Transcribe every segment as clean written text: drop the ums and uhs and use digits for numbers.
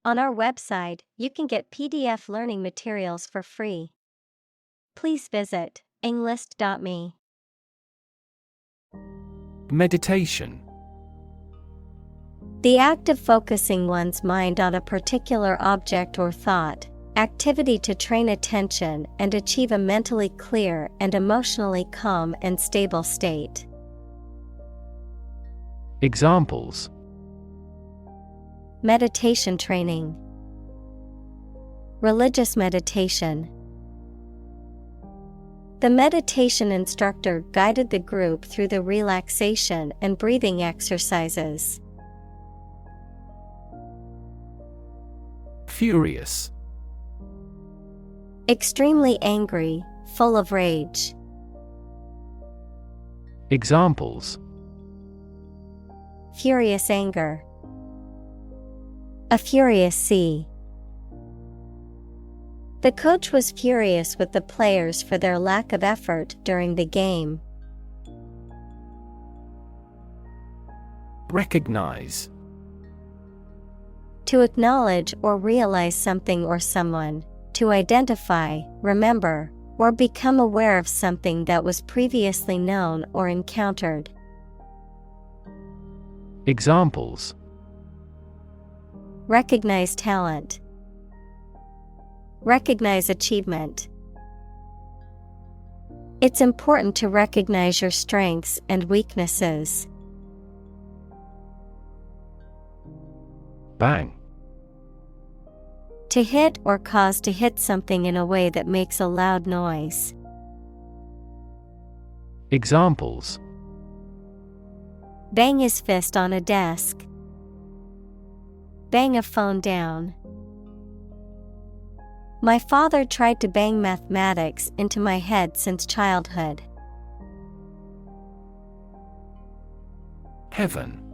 On our website, you can get PDF learning materials for free. Please visit englist.me. Meditation. The act of focusing one's mind on a particular object or thought, activity to train attention and achieve a mentally clear and emotionally calm and stable state. Examples: meditation training, religious meditation. The meditation instructor guided the group through the relaxation and breathing exercises. Furious. Extremely angry, full of rage. Examples: furious anger, a furious sea. The coach was furious with the players for their lack of effort during the game. Recognize. To acknowledge or realize something or someone, to identify, remember, or become aware of something that was previously known or encountered. Examples: recognize talent, recognize achievement. It's important to recognize your strengths and weaknesses. Bang. To hit or cause to hit something in a way that makes a loud noise. Examples: bang his fist on a desk, bang a phone down. My father tried to bang mathematics into my head since childhood. Heaven.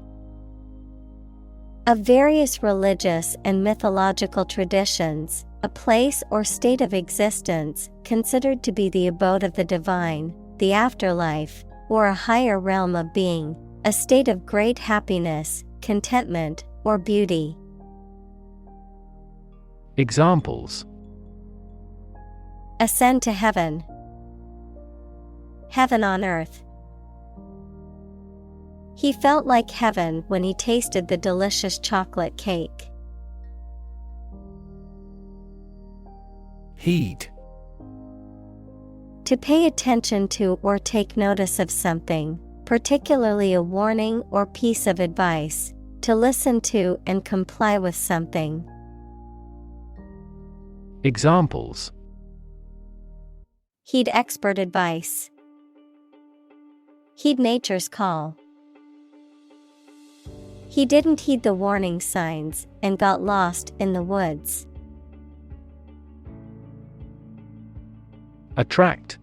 Of various religious and mythological traditions, a place or state of existence considered to be the abode of the divine, the afterlife, or a higher realm of being, a state of great happiness, contentment, or beauty. Examples: ascend to heaven, heaven on earth. He felt like heaven when he tasted the delicious chocolate cake. Heed. To pay attention to or take notice of something, particularly a warning or piece of advice, to listen to and comply with something. Examples: heed expert advice, heed nature's call. He didn't heed the warning signs and got lost in the woods. Attract.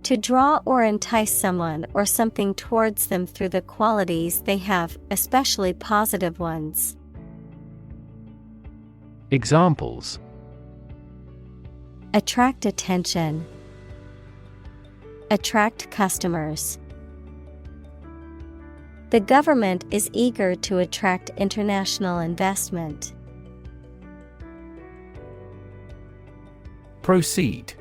To draw or entice someone or something towards them through the qualities they have, especially positive ones. Examples: attract attention, attract customers. The government is eager to attract international investment. Proceed.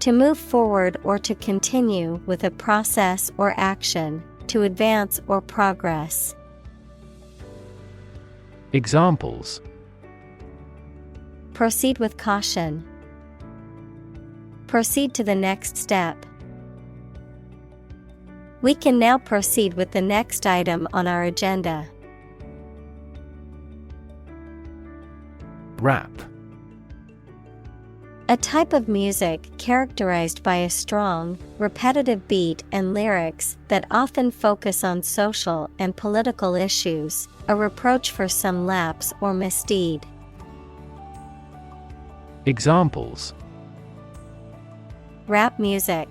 To move forward or to continue with a process or action, to advance or progress. Examples: proceed with caution, proceed to the next step. We can now proceed with the next item on our agenda. Rap. A type of music characterized by a strong, repetitive beat and lyrics that often focus on social and political issues, a reproach for some lapse or misdeed. Examples: rap music,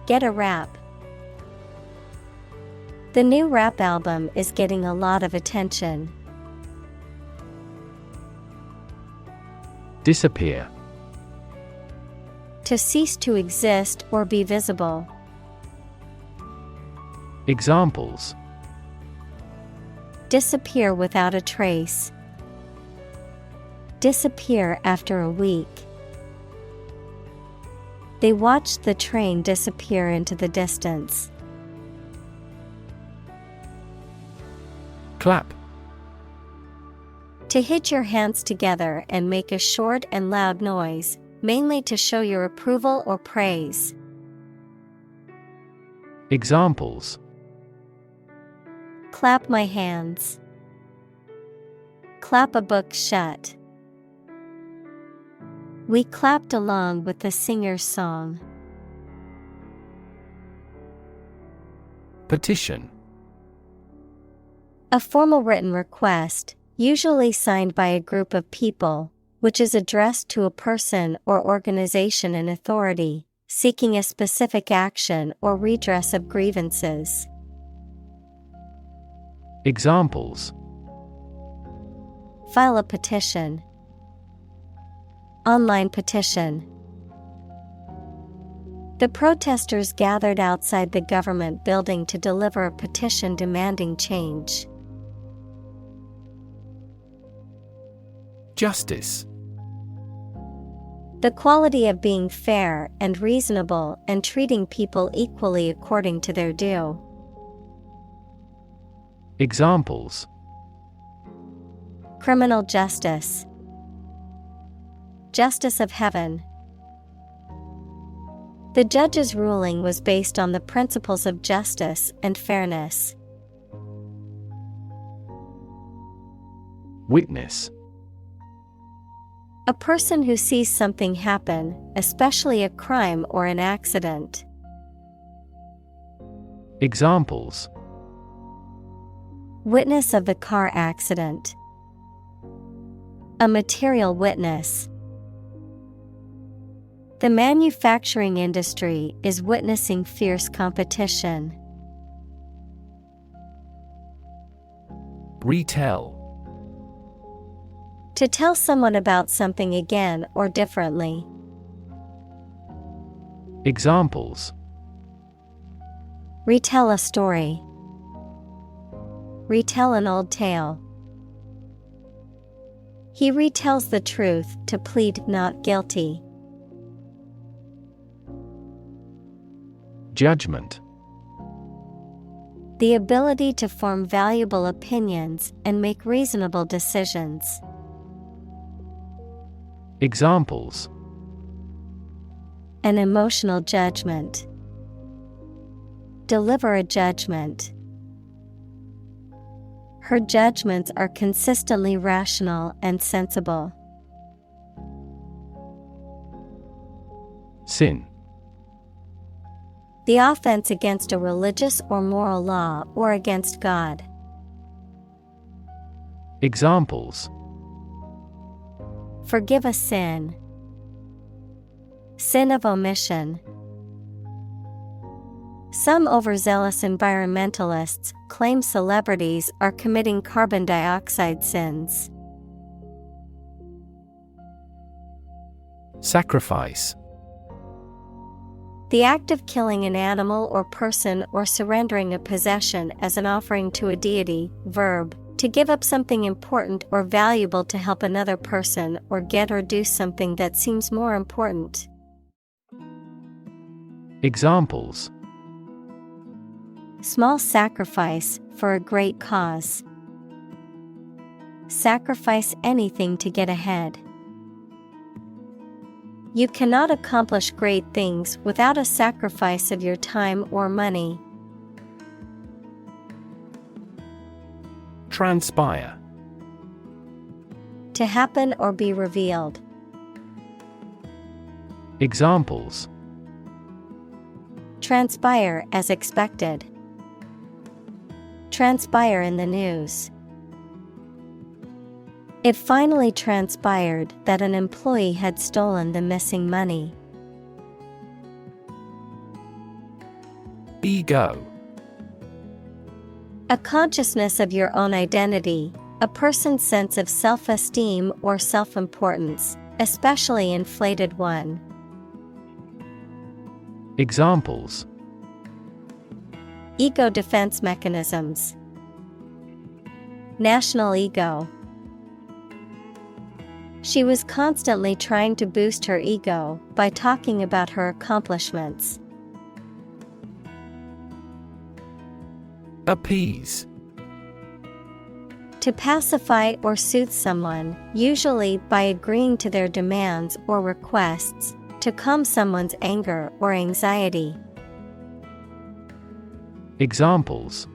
get a rap. The new rap album is getting a lot of attention. Disappear. To cease to exist or be visible. Examples: Disappear without a trace. Disappear after a week. They watched the train disappear into the distance. Clap. To hit your hands together and make a short and loud noise, mainly to show your approval or praise. Examples: Clap my hands. Clap a book shut. We clapped along with the singer's song. Petition. A formal written request, usually signed by a group of people, which is addressed to a person or organization in authority, seeking a specific action or redress of grievances. Examples: File a petition. Online petition. The protesters gathered outside the government building to deliver a petition demanding change. Justice. The quality of being fair and reasonable and treating people equally according to their due. Examples: Criminal justice. Justice of heaven. The judge's ruling was based on the principles of justice and fairness. Witness. A person who sees something happen, especially a crime or an accident. Examples: Witness of the car accident. A material witness. The manufacturing industry is witnessing fierce competition. Retell. To tell someone about something again or differently. Examples: Retell a story. Retell an old tale. He retells the truth to plead not guilty. Judgment. The ability to form valuable opinions and make reasonable decisions. Examples: An emotional judgment. Deliver a judgment. Her judgments are consistently rational and sensible. Sin. The offense against a religious or moral law or against God. Examples: Forgive a sin. Sin of omission. Some overzealous environmentalists claim celebrities are committing carbon dioxide sins. Sacrifice. The act of killing an animal or person or surrendering a possession as an offering to a deity. Verb, to give up something important or valuable to help another person or get or do something that seems more important. Examples: Small sacrifice for a great cause. Sacrifice anything to get ahead. You cannot accomplish great things without a sacrifice of your time or money. Transpire. To happen or be revealed. Examples: Transpire as expected. Transpire in the news. It finally transpired that an employee had stolen the missing money. Ego. A consciousness of your own identity, a person's sense of self-esteem or self-importance, especially inflated one. Examples: Ego defense mechanisms. National ego. She was constantly trying to boost her ego by talking about her accomplishments. Appease. To pacify or soothe someone, usually by agreeing to their demands or requests, to calm someone's anger or anxiety. Examples: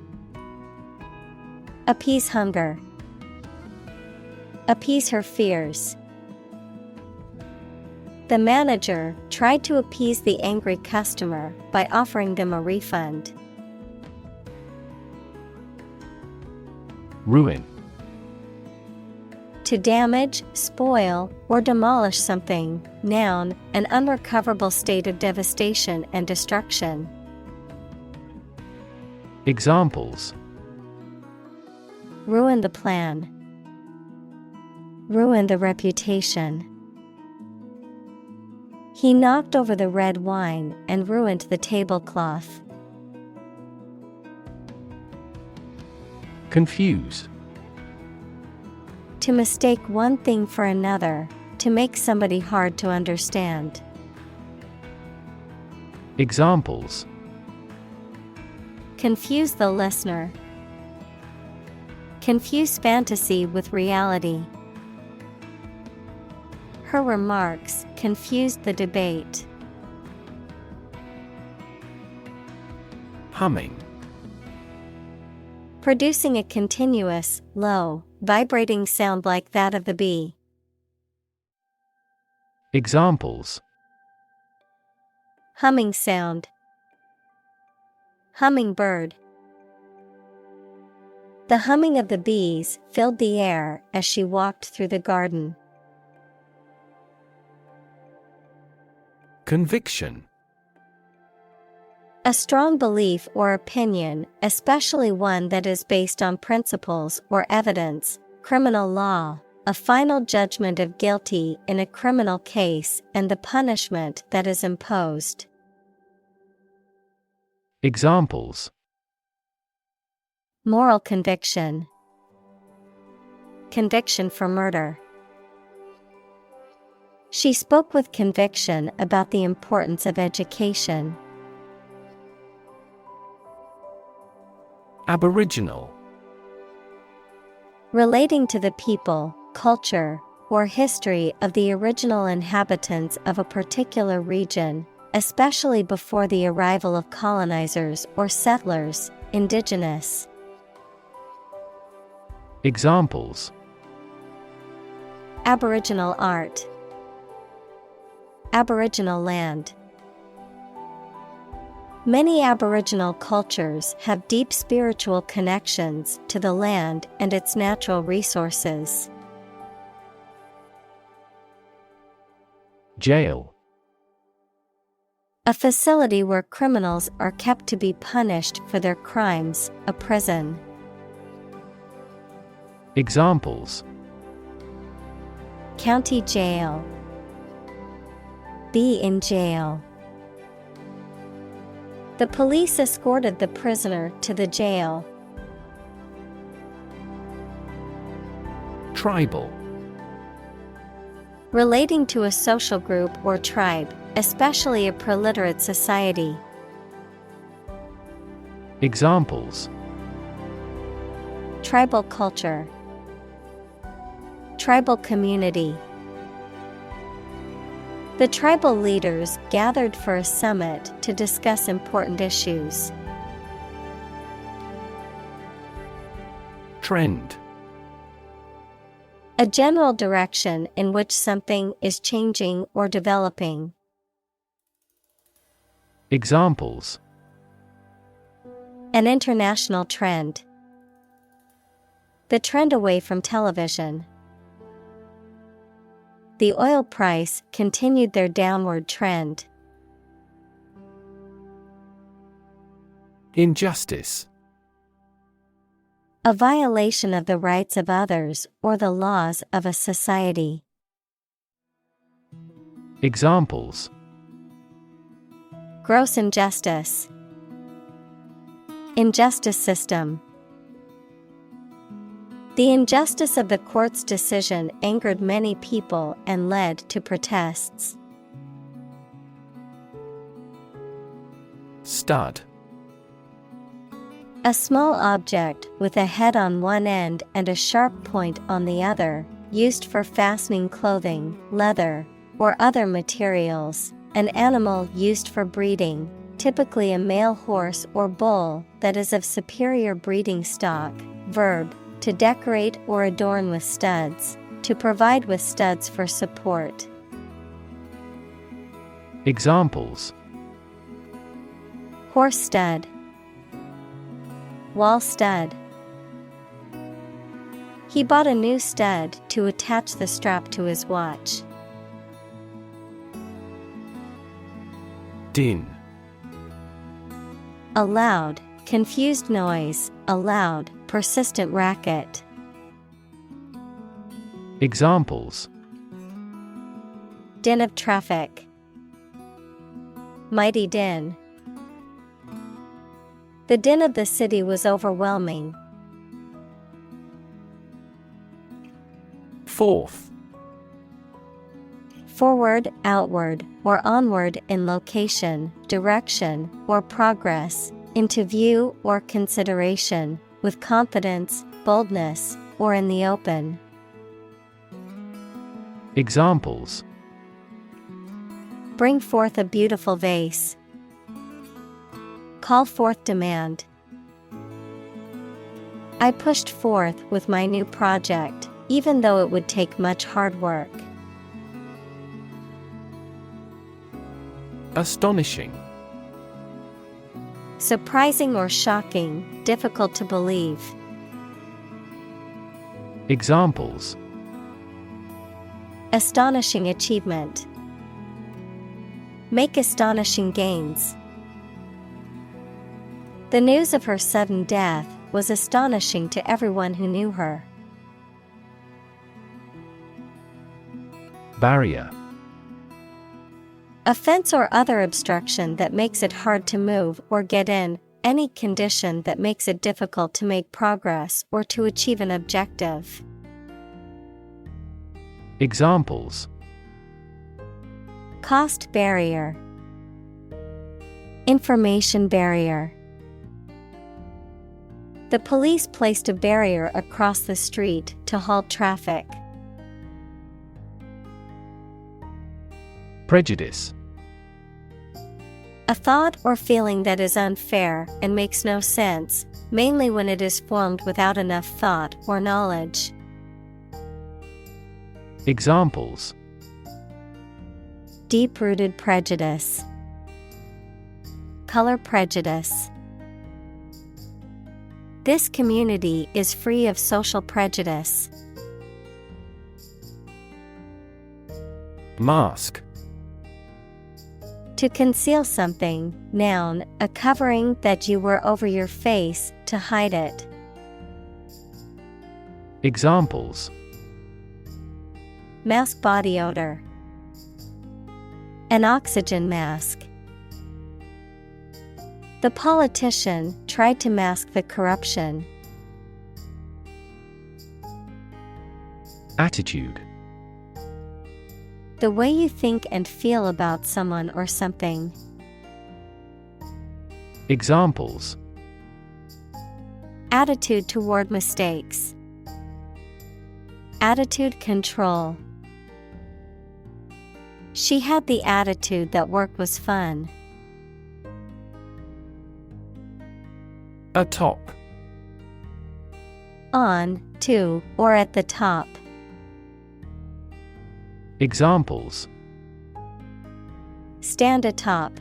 Appease hunger. Appease her fears. The manager tried to appease the angry customer by offering them a refund. Ruin. To damage, spoil, or demolish something. Noun, an unrecoverable state of devastation and destruction. Examples: Ruin the plan. Ruin the reputation. He knocked over the red wine and ruined the tablecloth. Confuse. To mistake one thing for another, to make somebody hard to understand. Examples: Confuse the listener. Confuse fantasy with reality. Her remarks confused the debate. Humming. Producing a continuous, low, vibrating sound like that of the bee. Examples: Humming sound. Hummingbird. The humming of the bees filled the air as she walked through the garden. Conviction. A strong belief or opinion, especially one that is based on principles or evidence, criminal law, a final judgment of guilty in a criminal case, and the punishment that is imposed. Examples: Moral conviction. Conviction for murder. She spoke with conviction about the importance of education. Aboriginal. Relating to the people, culture, or history of the original inhabitants of a particular region, especially before the arrival of colonizers or settlers. Indigenous. Examples: Aboriginal art. Aboriginal land. Many Aboriginal cultures have deep spiritual connections to the land and its natural resources. Jail. A facility where criminals are kept to be punished for their crimes, a prison. Examples: County jail. Be in jail. The police escorted the prisoner to the jail. Tribal. Relating to a social group or tribe, especially a preliterate society. Examples: Tribal culture. Tribal community. The tribal leaders gathered for a summit to discuss important issues. Trend. A general direction in which something is changing or developing. Examples: An international trend. The trend away from television. The oil price continued their downward trend. Injustice. A violation of the rights of others or the laws of a society. Examples: Gross injustice. Injustice system. The injustice of the court's decision angered many people and led to protests. Stud. A small object with a head on one end and a sharp point on the other, used for fastening clothing, leather, or other materials. An animal used for breeding, typically a male horse or bull that is of superior breeding stock. Verb, to decorate or adorn with studs, to provide with studs for support. Examples: Horse stud, wall stud. He bought a new stud to attach the strap to his watch. Din. A loud, confused noise, a loud, persistent racket. Examples: Din of traffic, mighty din. The din of the city was overwhelming. Forth. Forward, outward, or onward in location, direction, or progress, into view or consideration, with confidence, boldness, or in the open. Examples: Bring forth a beautiful vase. Call forth demand. I pushed forth with my new project, even though it would take much hard work. Astonishing. Surprising or shocking, difficult to believe. Examples: Astonishing achievement. Make astonishing gains. The news of her sudden death was astonishing to everyone who knew her. Barrier. A fence or other obstruction that makes it hard to move or get in, any condition that makes it difficult to make progress or to achieve an objective. Examples: Cost barrier. Information barrier. The police placed a barrier across the street to halt traffic. Prejudice. A thought or feeling that is unfair and makes no sense, mainly when it is formed without enough thought or knowledge. Examples: Deep-rooted prejudice. Color prejudice. This community is free of social prejudice. Mask. To conceal something, noun, a covering that you wear over your face to hide it. Examples: Mask body odor. An oxygen mask. The politician tried to mask the corruption. Attitude. The way you think and feel about someone or something. Examples: Attitude toward mistakes. Attitude control. She had the attitude that work was fun. Atop. On, to, or at the top. Examples: Stand atop.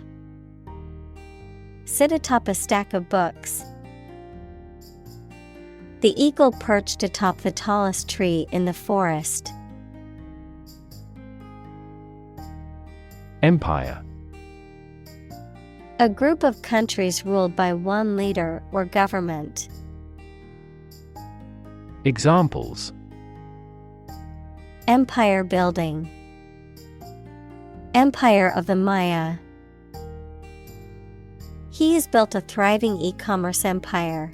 Sit atop a stack of books. The eagle perched atop the tallest tree in the forest. Empire. A group of countries ruled by one leader or government. Examples: Empire building. Empire of the Maya. He has built a thriving e-commerce empire.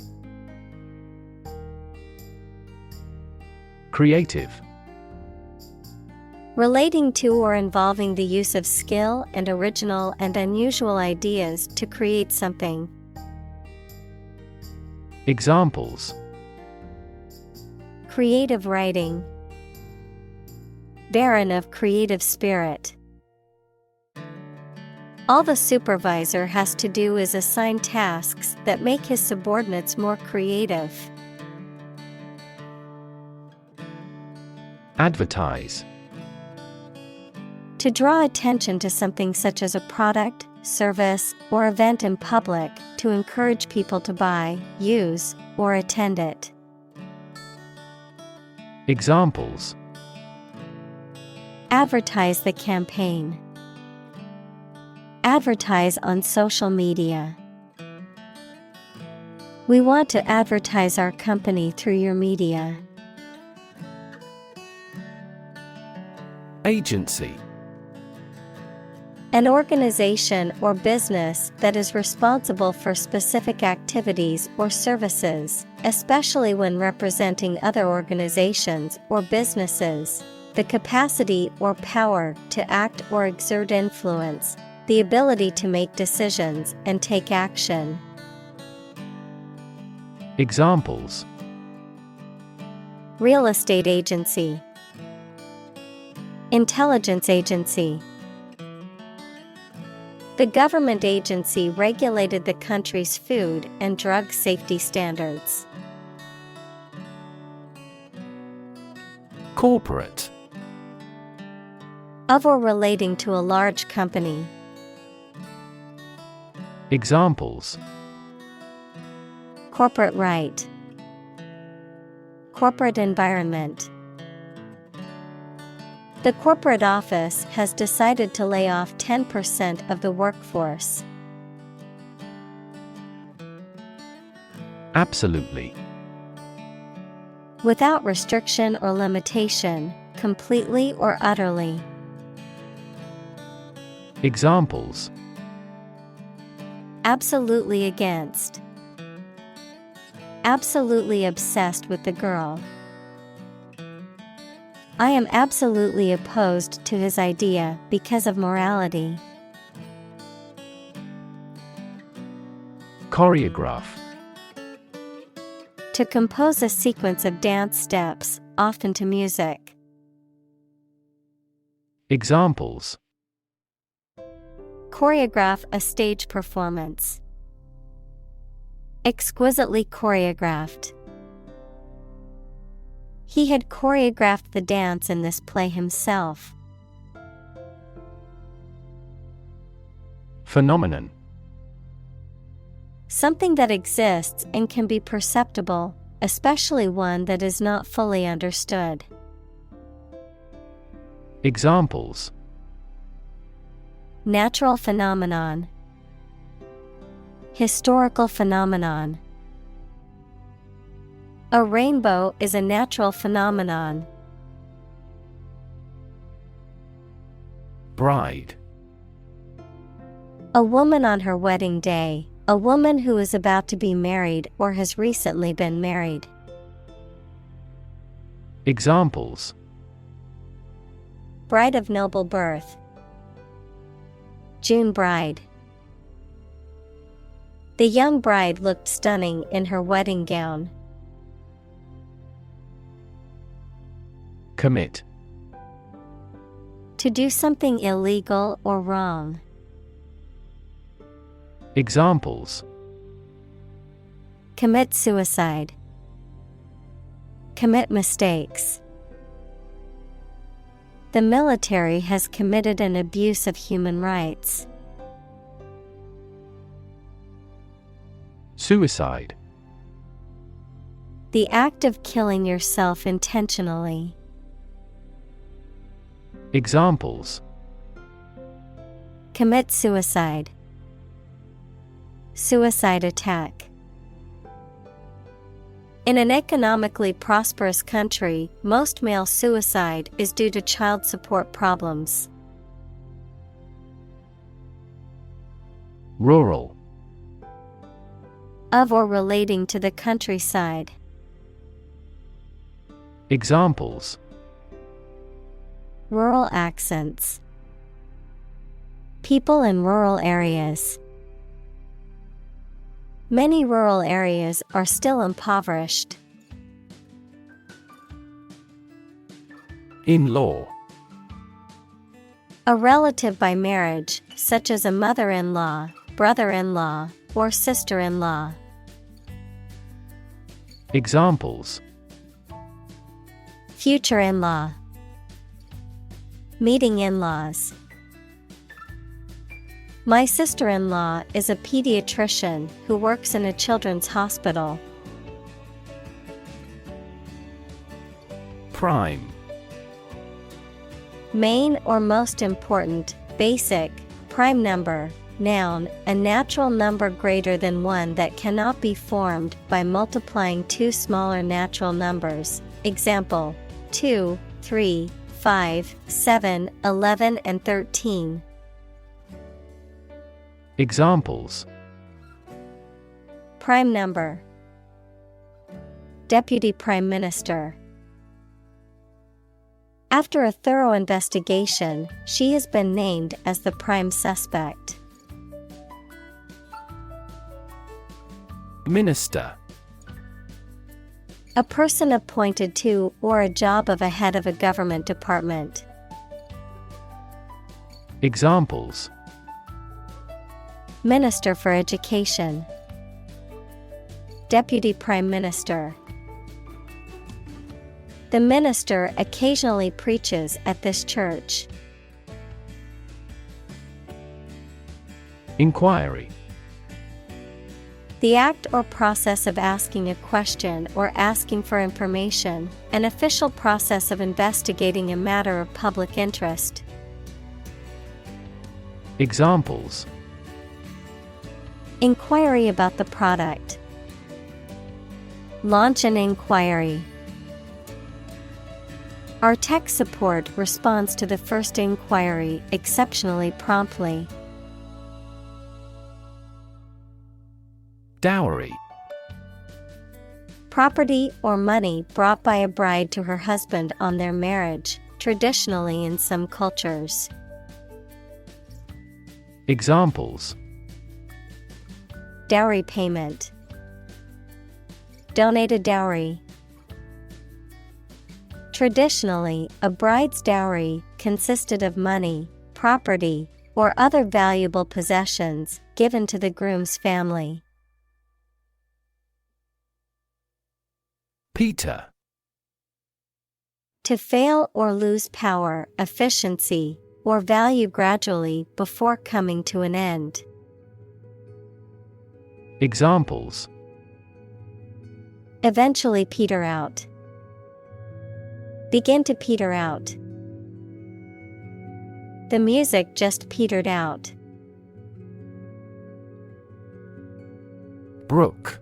Creative. Relating to or involving the use of skill and original and unusual ideas to create something. Examples: Creative writing. Barren of creative spirit. All the supervisor has to do is assign tasks that make his subordinates more creative. Advertise. To draw attention to something such as a product, service, or event in public to encourage people to buy, use, or attend it. Examples: Advertise the campaign. Advertise on social media. We want to advertise our company through your media. Agency. An organization or business that is responsible for specific activities or services, especially when representing other organizations or businesses. The capacity or power to act or exert influence, the ability to make decisions and take action. Examples: Real estate agency. Intelligence agency. The government agency regulated the country's food and drug safety standards. Corporate. Of or relating to a large company. Examples: Corporate right. Corporate environment. The corporate office has decided to lay off 10% of the workforce. Absolutely. Without restriction or limitation, completely or utterly. Examples: Absolutely against. Absolutely obsessed with the girl. I am absolutely opposed to his idea because of morality. Choreograph. To compose a sequence of dance steps, often to music. Examples: Choreograph a stage performance. Exquisitely choreographed. He had choreographed the dance in this play himself. Phenomenon. Something that exists and can be perceptible, especially one that is not fully understood. Examples: Natural phenomenon. Historical phenomenon. A rainbow is a natural phenomenon. Bride. A woman on her wedding day, a woman who is about to be married or has recently been married. Examples: Bride of noble birth. June bride. The young bride looked stunning in her wedding gown. Commit. To do something illegal or wrong. Examples: Commit suicide. Commit mistakes. The military has committed an abuse of human rights. Suicide. The act of killing yourself intentionally. Examples: Commit suicide. Suicide attack. In an economically prosperous country, most male suicide is due to child support problems. Rural. Of or relating to the countryside. Examples: Rural accents. People in rural areas. Many rural areas are still impoverished. In-law. A relative by marriage, such as a mother-in-law, brother-in-law, or sister-in-law. Examples: Future in-law. Meeting in-laws. My sister-in-law is a pediatrician who works in a children's hospital. Prime. Main or most important, basic, prime number, noun, a natural number greater than one that cannot be formed by multiplying two smaller natural numbers. Example: 2, 3, 5, 7, 11 and 13. Examples: Prime number. Deputy Prime Minister. After a thorough investigation, she has been named as the prime suspect. Minister. A person appointed to or a job of a head of a government department. Examples: Minister for Education. Deputy Prime Minister. The minister occasionally preaches at this church. Inquiry. The act or process of asking a question or asking for information, an official process of investigating a matter of public interest. Examples: Inquiry about the product. Launch an inquiry. Our tech support responds to the first inquiry exceptionally promptly. Dowry. Property or money brought by a bride to her husband on their marriage, traditionally in some cultures. Examples: Dowry payment. Donate a dowry. Traditionally, a bride's dowry consisted of money, property, or other valuable possessions given to the groom's family. Peter. To fail or lose power, efficiency, or value gradually before coming to an end. Examples: Eventually peter out. Begin to peter out. The music just petered out. Brook.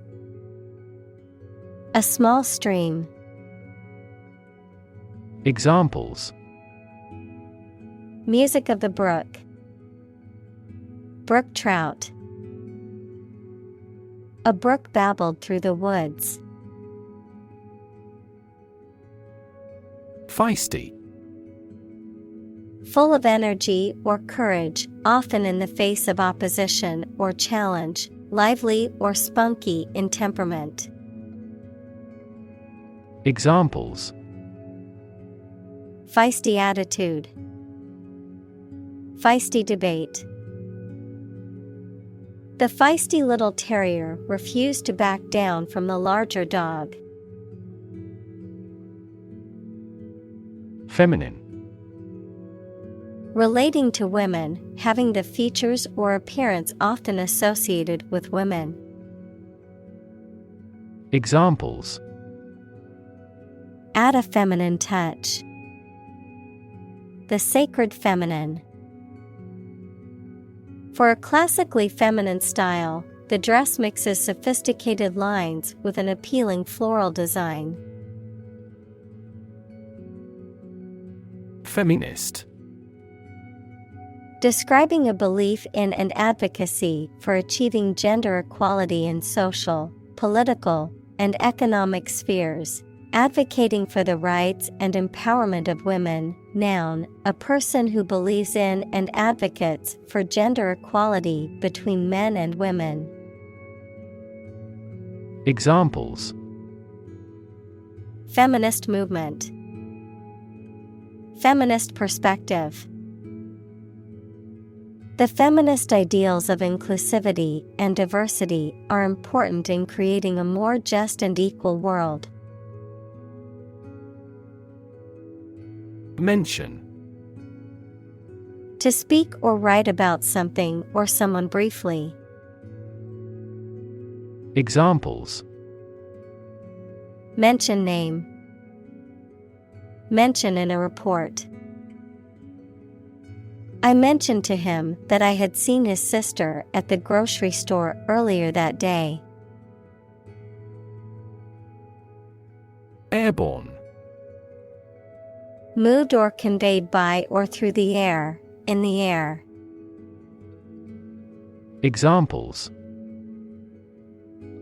A small stream. Examples: Music of the brook. Brook trout. A brook babbled through the woods. Feisty. Full of energy or courage, often in the face of opposition or challenge, lively or spunky in temperament. Examples: Feisty attitude. Feisty debate. The feisty little terrier refused to back down from the larger dog. Feminine. Relating to women, having the features or appearance often associated with women. Examples: Add a feminine touch. The sacred feminine. For a classically feminine style, the dress mixes sophisticated lines with an appealing floral design. Feminist. Describing a belief in and advocacy for achieving gender equality in social, political, and economic spheres, Advocating for the rights and empowerment of women. Noun, a person who believes in and advocates for gender equality between men and women. Examples: Feminist movement. Feminist perspective. The feminist ideals of inclusivity and diversity are important in creating a more just and equal world. Mention: To speak or write about something or someone briefly. Examples: Mention name. Mention in a report. I mentioned to him that I had seen his sister at the grocery store earlier that day. Airborne. Moved or conveyed by or through the air, in the air. Examples: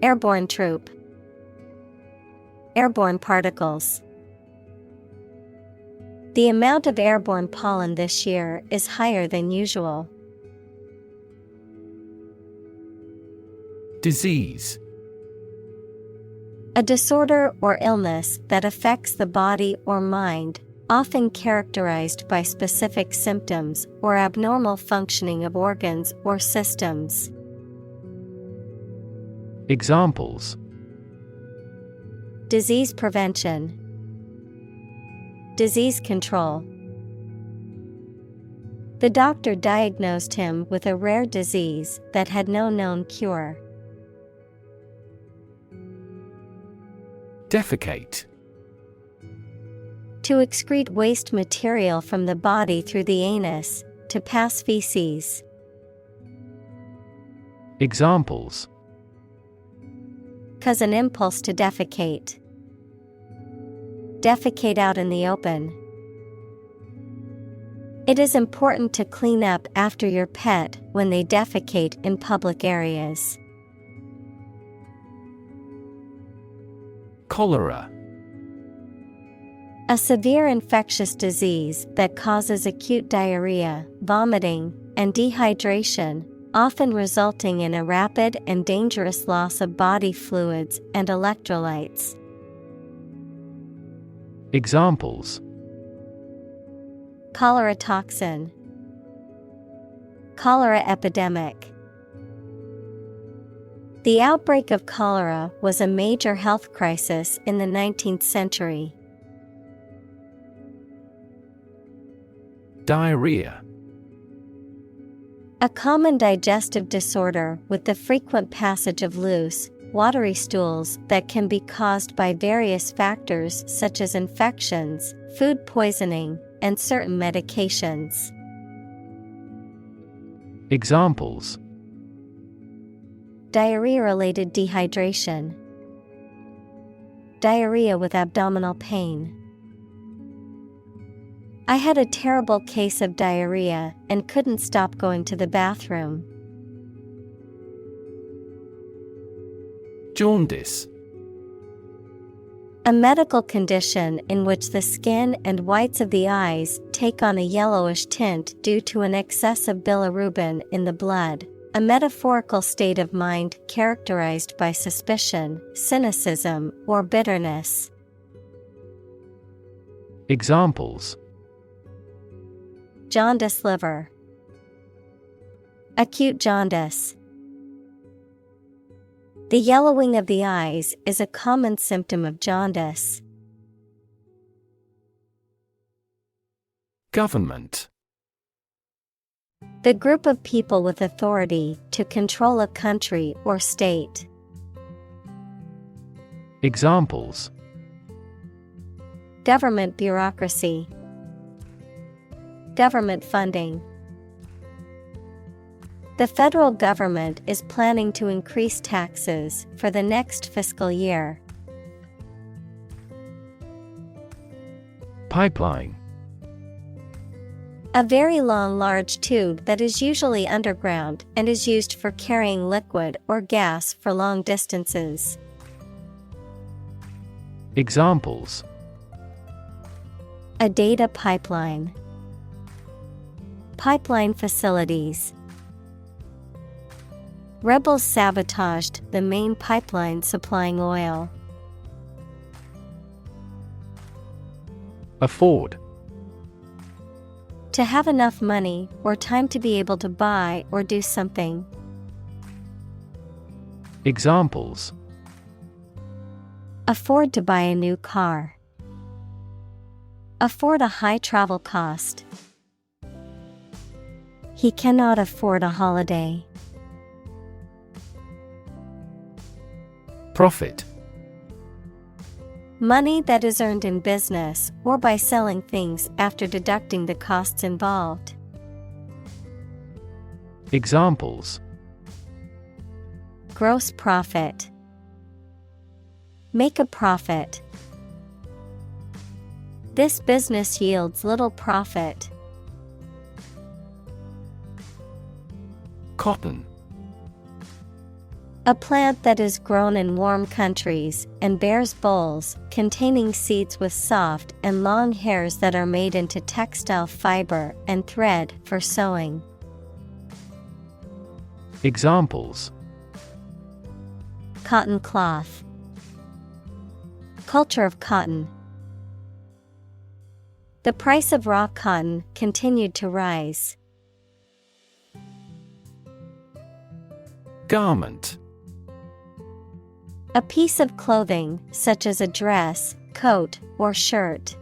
Airborne troop. Airborne particles. The amount of airborne pollen this year is higher than usual. Disease. A disorder or illness that affects the body or mind, often characterized by specific symptoms or abnormal functioning of organs or systems. Examples: Disease prevention. Disease control. The doctor diagnosed him with a rare disease that had no known cure. Defecate. To excrete waste material from the body through the anus, to pass feces. Examples: Cause an impulse to defecate. Defecate out in the open. It is important to clean up after your pet when they defecate in public areas. Cholera. A severe infectious disease that causes acute diarrhea, vomiting, and dehydration, often resulting in a rapid and dangerous loss of body fluids and electrolytes. Examples: Cholera toxin. Cholera epidemic. The outbreak of cholera was a major health crisis in the 19th century. Diarrhea. A common digestive disorder with the frequent passage of loose, watery stools that can be caused by various factors such as infections, food poisoning, and certain medications. Examples: Diarrhea-related dehydration. Diarrhea with abdominal pain. I had a terrible case of diarrhea and couldn't stop going to the bathroom. Jaundice. A medical condition in which the skin and whites of the eyes take on a yellowish tint due to an excess of bilirubin in the blood, a metaphorical state of mind characterized by suspicion, cynicism, or bitterness. Examples: Jaundice liver. Acute jaundice. The yellowing of the eyes is a common symptom of jaundice. Government. The group of people with authority to control a country or state. Examples: Government bureaucracy. Government funding. The federal government is planning to increase taxes for the next fiscal year. Pipeline. A very long, large tube that is usually underground and is used for carrying liquid or gas for long distances. Examples: A data pipeline. Pipeline facilities. Rebels sabotaged the main pipeline supplying oil. Afford. To have enough money or time to be able to buy or do something. Examples: Afford to buy a new car. Afford a high travel cost. He cannot afford a holiday. Profit. Money that is earned in business or by selling things after deducting the costs involved. Examples: Gross profit. Make a profit. This business yields little profit. Cotton. A plant that is grown in warm countries and bears bolls containing seeds with soft and long hairs that are made into textile fiber and thread for sewing. Examples: Cotton cloth. Culture of cotton. The price of raw cotton continued to rise. Garment. A piece of clothing, such as a dress, coat, or shirt.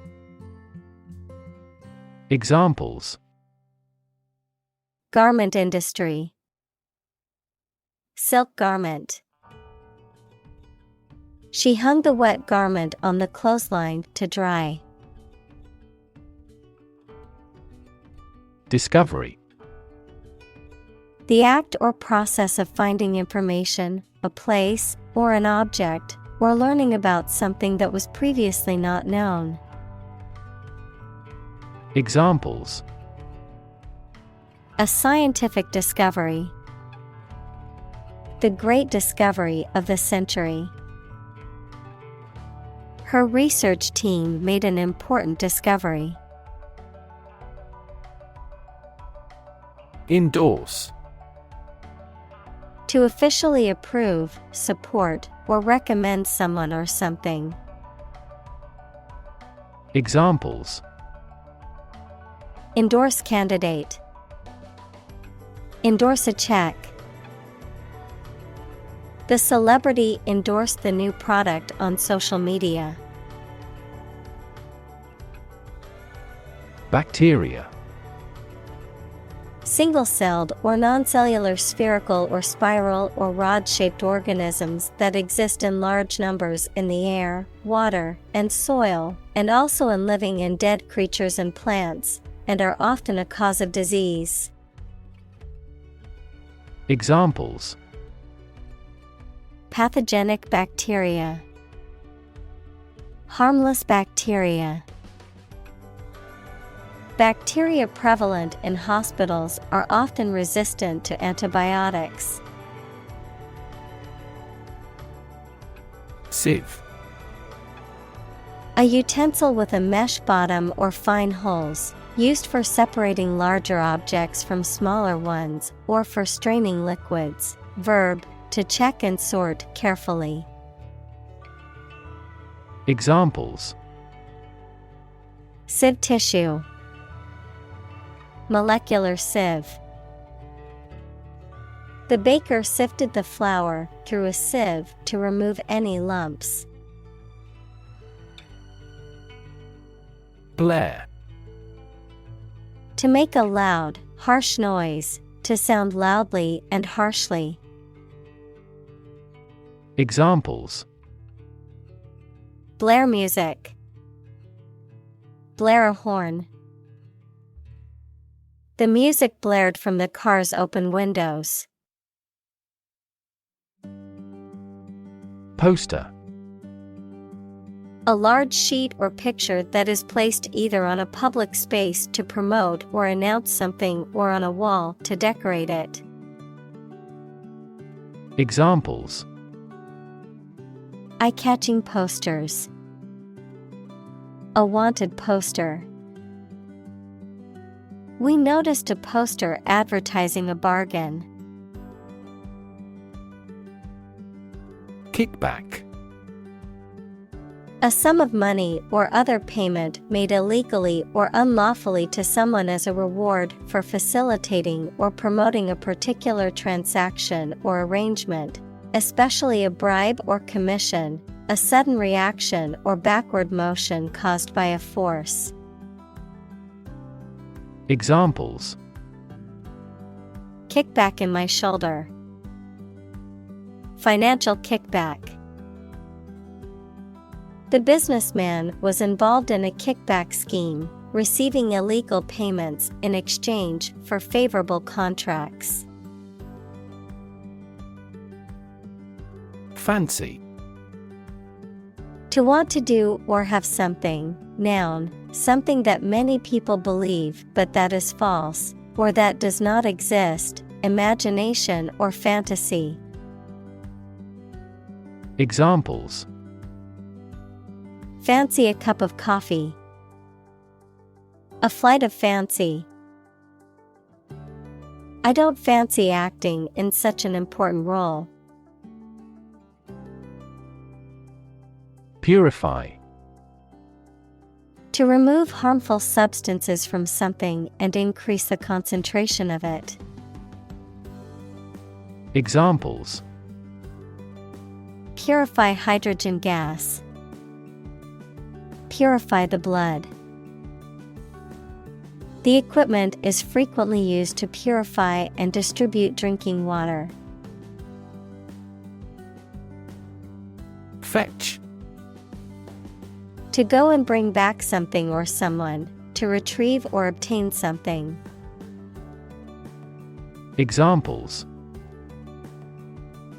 Examples: Garment industry. Silk garment. She hung the wet garment on the clothesline to dry. Discovery. The act or process of finding information, a place, or an object, or learning about something that was previously not known. Examples: A scientific discovery. The great discovery of the century. Her research team made an important discovery. Endorse. To officially approve, support, or recommend someone or something. Examples: Endorse candidate. Endorse a check. The celebrity endorsed the new product on social media. Bacteria. Single-celled or non-cellular spherical or spiral or rod-shaped organisms that exist in large numbers in the air, water, and soil, and also in living and dead creatures and plants, and are often a cause of disease. Examples: Pathogenic bacteria. Harmless bacteria. Bacteria prevalent in hospitals are often resistant to antibiotics. Sieve. A utensil with a mesh bottom or fine holes, used for separating larger objects from smaller ones or for straining liquids. Verb, to check and sort carefully. Examples: Sieve tissue. Molecular sieve. The baker sifted the flour through a sieve to remove any lumps. Blare. To make a loud, harsh noise, to sound loudly and harshly. Examples: Blare music. Blare a horn. The music blared from the car's open windows. Poster. A large sheet or picture that is placed either on a public space to promote or announce something or on a wall to decorate it. Examples: Eye-catching posters. a wanted poster. We noticed a poster advertising a bargain. Kickback. A sum of money or other payment made illegally or unlawfully to someone as a reward for facilitating or promoting a particular transaction or arrangement, especially a bribe or commission, a sudden reaction or backward motion caused by a force. Examples: Kickback in my shoulder. Financial kickback. The businessman was involved in a kickback scheme, receiving illegal payments in exchange for favorable contracts. Fancy. To want to do or have something, noun, something that many people believe but that is false, or that does not exist, imagination or fantasy. Examples: Fancy a cup of coffee. A flight of fancy. I don't fancy acting in such an important role. Purify. To remove harmful substances from something and increase the concentration of it. Examples: Purify hydrogen gas. Purify the blood. The equipment is frequently used to purify and distribute drinking water. Fetch. To go and bring back something or someone, to retrieve or obtain something. Examples: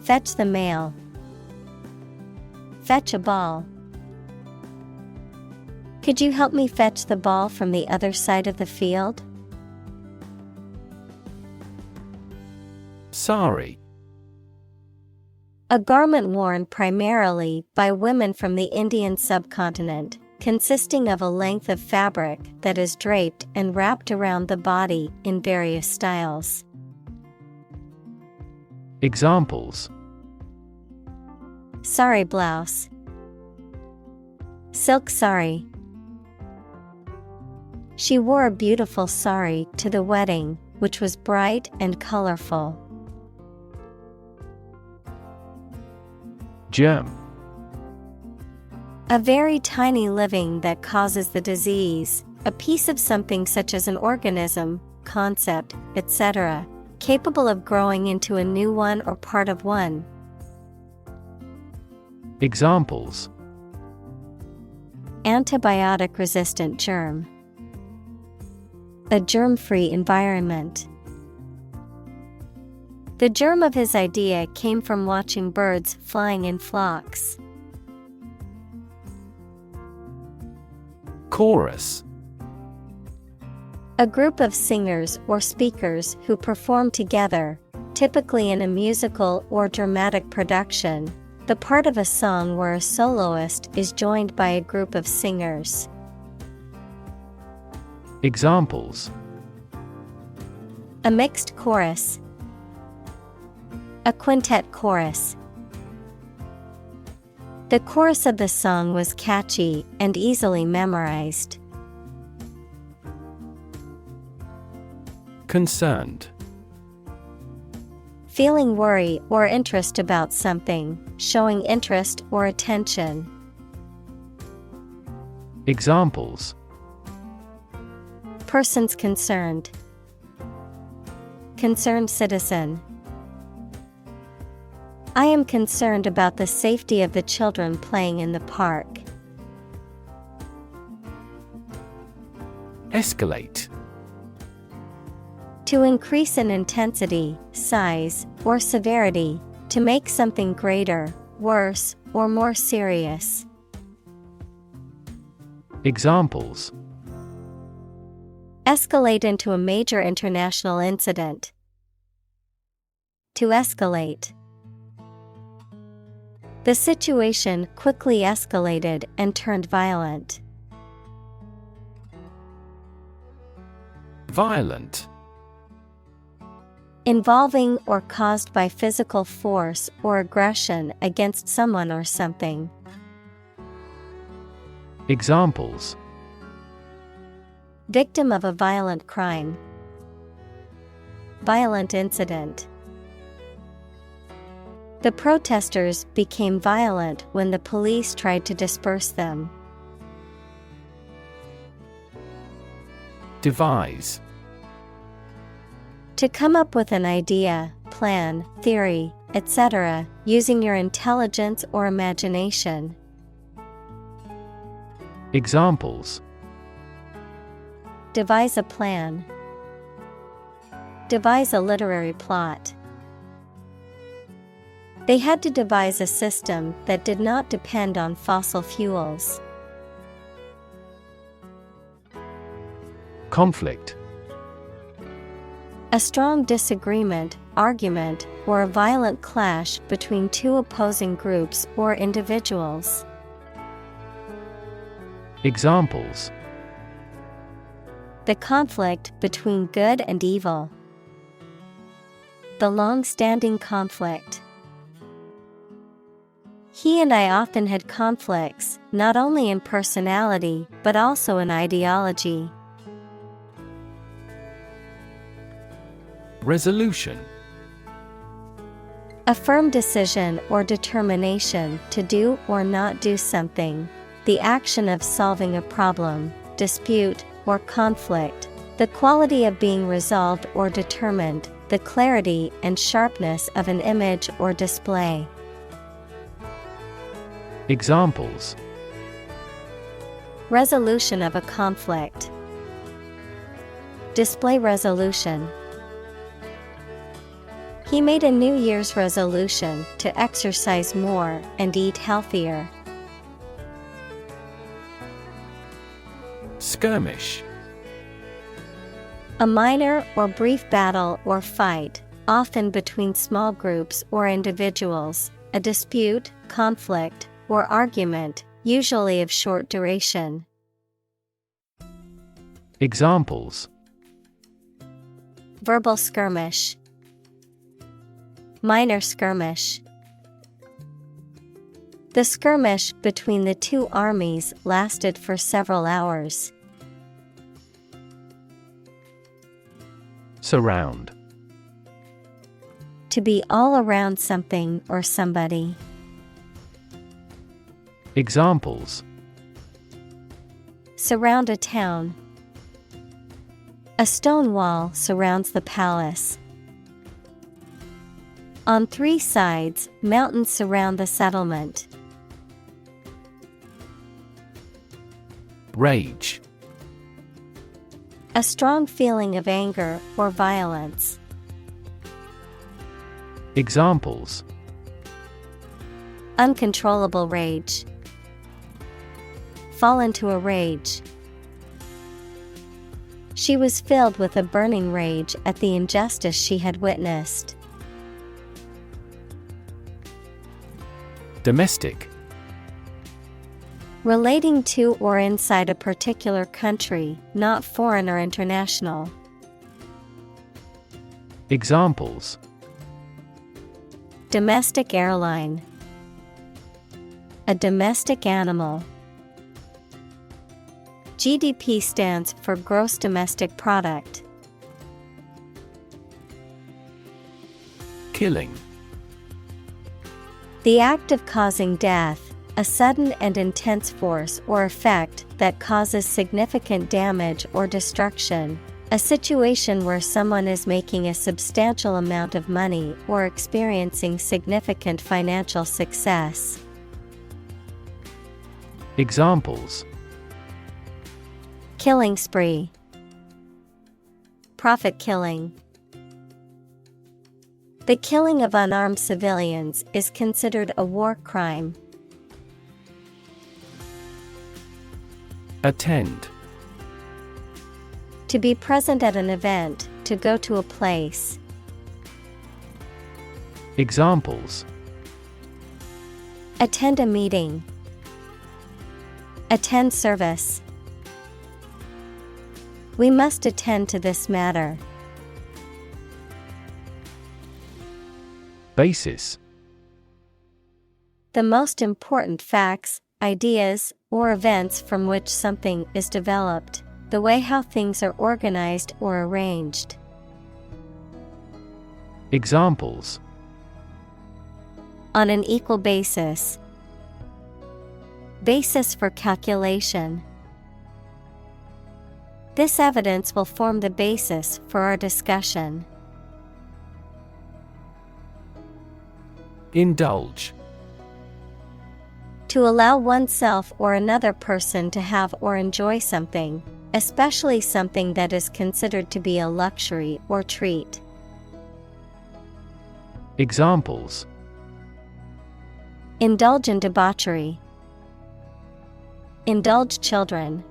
Fetch the mail. Fetch a ball. Could you help me fetch the ball from the other side of the field? Sari. A garment worn primarily by women from the Indian subcontinent, consisting of a length of fabric that is draped and wrapped around the body in various styles. Examples: Sari blouse. Silk sari. She wore a beautiful sari to the wedding, which was bright and colorful. Germ. A very tiny living that causes the disease, a piece of something such as an organism, concept, etc., capable of growing into a new one or part of one. Examples: Antibiotic-resistant germ. A germ-free environment. The germ of his idea came from watching birds flying in flocks. Chorus. A group of singers or speakers who perform together, typically in a musical or dramatic production, the part of a song where a soloist is joined by a group of singers. Examples: A mixed chorus. A quintet chorus. The chorus of the song was catchy and easily memorized. Concerned. Feeling worry or interest about something, showing interest or attention. Examples: Persons concerned. Concerned citizen. I am concerned about the safety of the children playing in the park. Escalate. To increase in intensity, size, or severity, to make something greater, worse, or more serious. Examples: Escalate into a major international incident. To escalate. The situation quickly escalated and turned violent. Violent. Involving or caused by physical force or aggression against someone or something. Examples: Victim of a violent crime. Violent incident. The protesters became violent when the police tried to disperse them. Devise. To come up with an idea, plan, theory, etc., using your intelligence or imagination. Examples: Devise a plan. Devise a literary plot. They had to devise a system that did not depend on fossil fuels. Conflict. A strong disagreement, argument, or a violent clash between two opposing groups or individuals. Examples: The conflict between good and evil. The long-standing conflict. He and I often had conflicts, not only in personality, but also in ideology. Resolution. A firm decision or determination to do or not do something. The action of solving a problem, dispute, or conflict. The quality of being resolved or determined. The clarity and sharpness of an image or display. Examples: Resolution of a conflict. Display resolution. He made a New Year's resolution to exercise more and eat healthier. Skirmish. A minor or brief battle or fight, often between small groups or individuals, a dispute, conflict, or argument, usually of short duration. Examples: Verbal skirmish. Minor skirmish. The skirmish between the two armies lasted for several hours. Surround. To be all around something or somebody. Examples: Surround a town. A stone wall surrounds the palace. On 3 sides, mountains surround the settlement. Rage. A strong feeling of anger or violence. Examples: Uncontrollable rage. Fall into a rage. She was filled with a burning rage at the injustice she had witnessed. Domestic. Relating to or inside a particular country, not foreign or international. Examples: Domestic airline. A domestic animal. GDP stands for gross domestic product. Killing. The act of causing death, a sudden and intense force or effect that causes significant damage or destruction. A situation where someone is making a substantial amount of money or experiencing significant financial success. Examples: Killing spree. Profit killing. The killing of unarmed civilians is considered a war crime. Attend. To be present at an event, to go to a place. Examples: Attend a meeting. Attend service. We must attend to this matter. Basis. The most important facts, ideas, or events from which something is developed, the way how things are organized or arranged. Examples. On an equal basis. Basis for calculation. This evidence will form the basis for our discussion. Indulge. To allow oneself or another person to have or enjoy something, especially something that is considered to be a luxury or treat. Examples. Indulge in debauchery. Indulge children.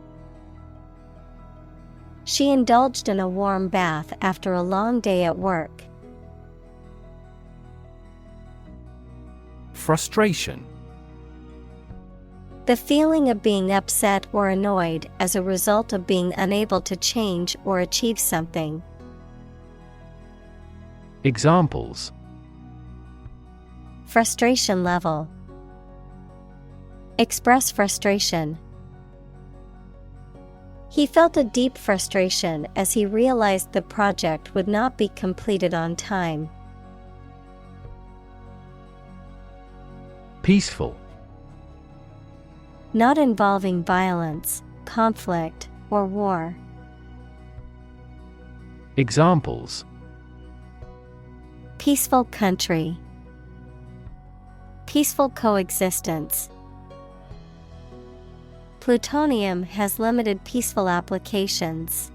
She indulged in a warm bath after a long day at work. Frustration. The feeling of being upset or annoyed as a result of being unable to change or achieve something. Examples. Frustration level. Express frustration. He felt a deep frustration as he realized the project would not be completed on time. Peaceful. Not involving violence, conflict, or war. Examples. Peaceful country. Peaceful coexistence. Plutonium has limited peaceful applications.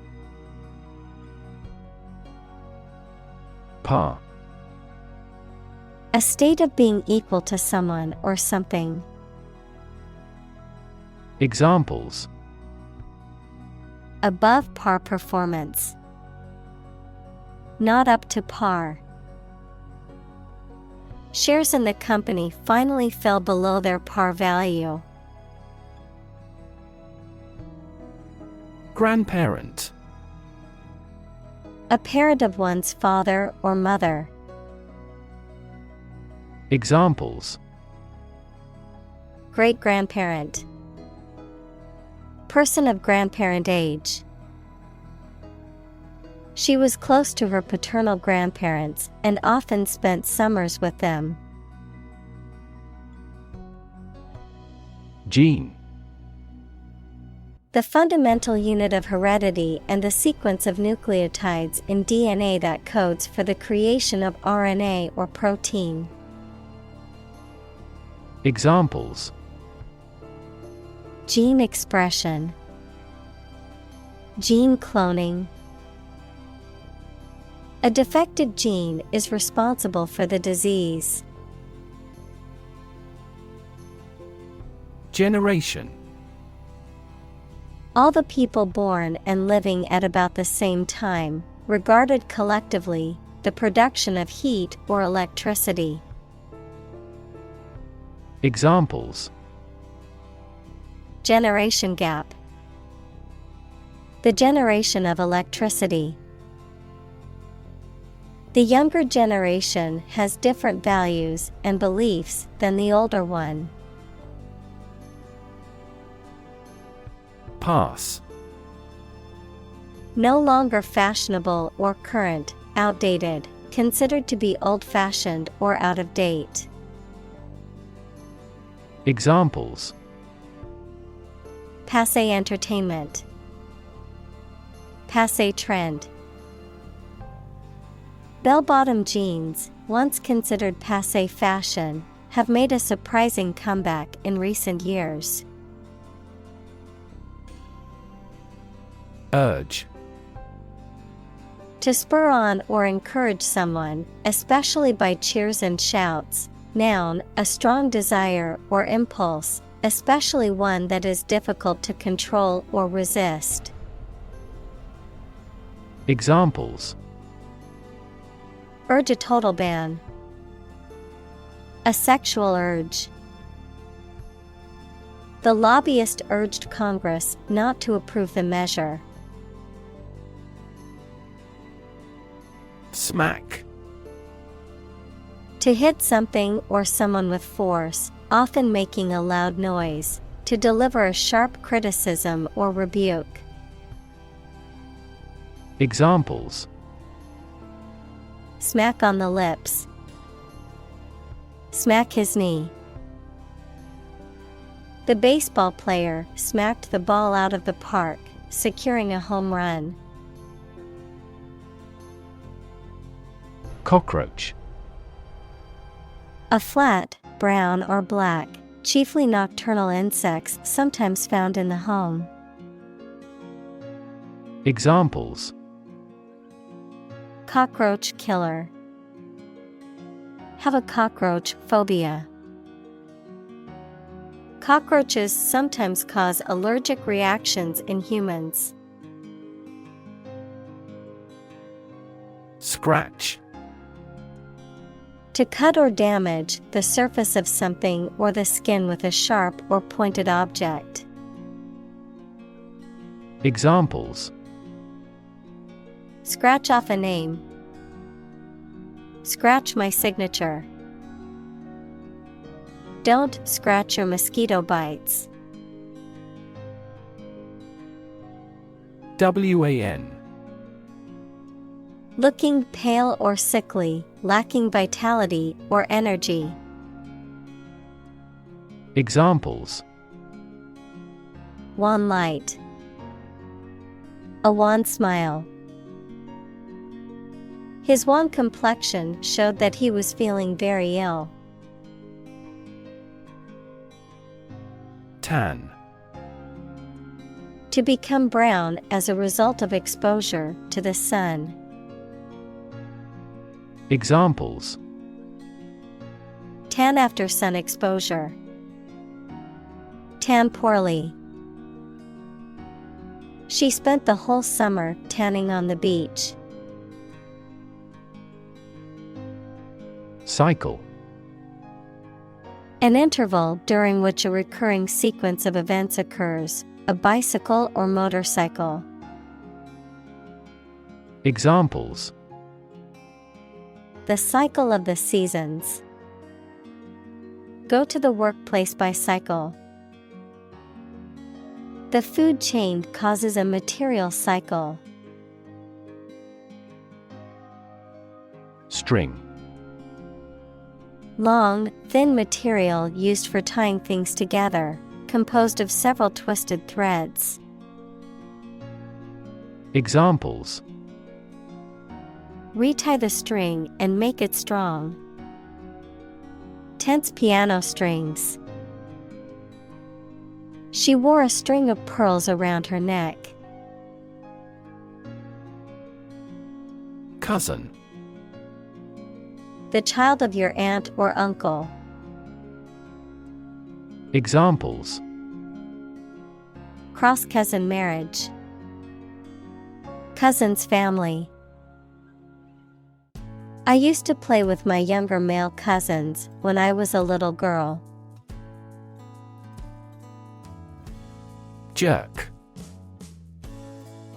Par. A state of being equal to someone or something. Examples. Above par performance. Not up to par. Shares in the company finally fell below their par value. Grandparent. A parent of one's father or mother. Examples. Great-grandparent. Person of grandparent age. She was close to her paternal grandparents and often spent summers with them. Gene. The fundamental unit of heredity and the sequence of nucleotides in DNA that codes for the creation of RNA or protein. Examples. Gene expression. Gene cloning. A defective gene is responsible for the disease. Generation. All the people born and living at about the same time, regarded collectively, the production of heat or electricity. Examples. Generation gap. The generation of electricity. The younger generation has different values and beliefs than the older one. Pass. No longer fashionable or current, outdated, considered to be old-fashioned or out of date. Examples. Passé entertainment. Passé trend. Bell-bottom jeans, once considered passé fashion, have made a surprising comeback in recent years. Urge. To spur on or encourage someone, especially by cheers and shouts. Noun, a strong desire or impulse, especially one that is difficult to control or resist. Examples. Urge a total ban. A sexual urge. The lobbyist urged Congress not to approve the measure. Smack. To hit something or someone with force, often making a loud noise. To deliver a sharp criticism or rebuke. Examples: Smack on the lips. Smack his knee. The baseball player smacked the ball out of the park, securing a home run. Cockroach. A flat, brown or black, chiefly nocturnal insects sometimes found in the home. Examples: Cockroach killer. Have a cockroach phobia. Cockroaches sometimes cause allergic reactions in humans. Scratch. To cut or damage the surface of something or the skin with a sharp or pointed object. Examples: Scratch off a name. Scratch my signature. Don't scratch your mosquito bites. WAN. Looking pale or sickly, lacking vitality or energy. Examples: Wan light. A wan smile. His wan complexion showed that he was feeling very ill. Tan. To become brown as a result of exposure to the sun. Examples: Tan after sun exposure. Tan poorly. She spent the whole summer tanning on the beach. Cycle. An interval during which a recurring sequence of events occurs, a bicycle or motorcycle. Examples: The cycle of the seasons. Go to the workplace by cycle. The food chain causes a material cycle. String. Long, thin material used for tying things together, composed of several twisted threads. Examples: Retie the string and make it strong. Tense piano strings. She wore a string of pearls around her neck. Cousin. The child of your aunt or uncle. Examples: Cross-cousin marriage. Cousin's family. I used to play with my younger male cousins when I was a little girl. Jerk.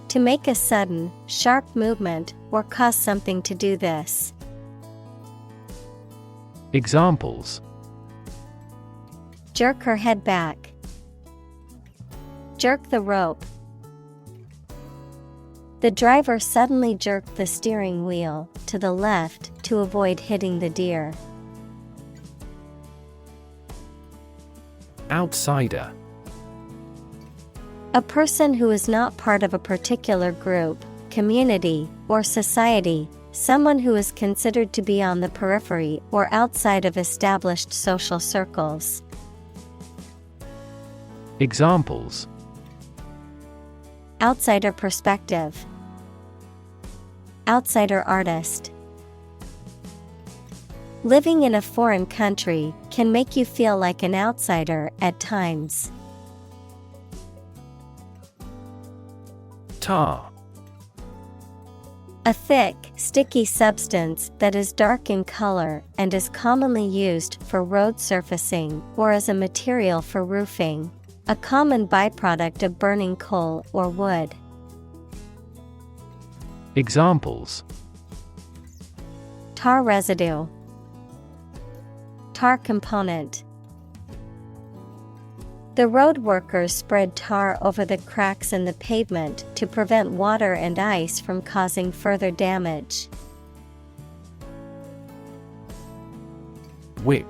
To make a sudden, sharp movement or cause something to do this. Examples: Jerk her head back. Jerk the rope. The driver suddenly jerked the steering wheel to the left to avoid hitting the deer. Outsider. A person who is not part of a particular group, community, or society, someone who is considered to be on the periphery or outside of established social circles. Examples: Outsider perspective. Outsider artist. Living in a foreign country can make you feel like an outsider at times. Tar. A thick, sticky substance that is dark in color and is commonly used for road surfacing or as a material for roofing, a common byproduct of burning coal or wood. Examples: Tar residue. Tar component. The road workers spread tar over the cracks in the pavement to prevent water and ice from causing further damage. Whip.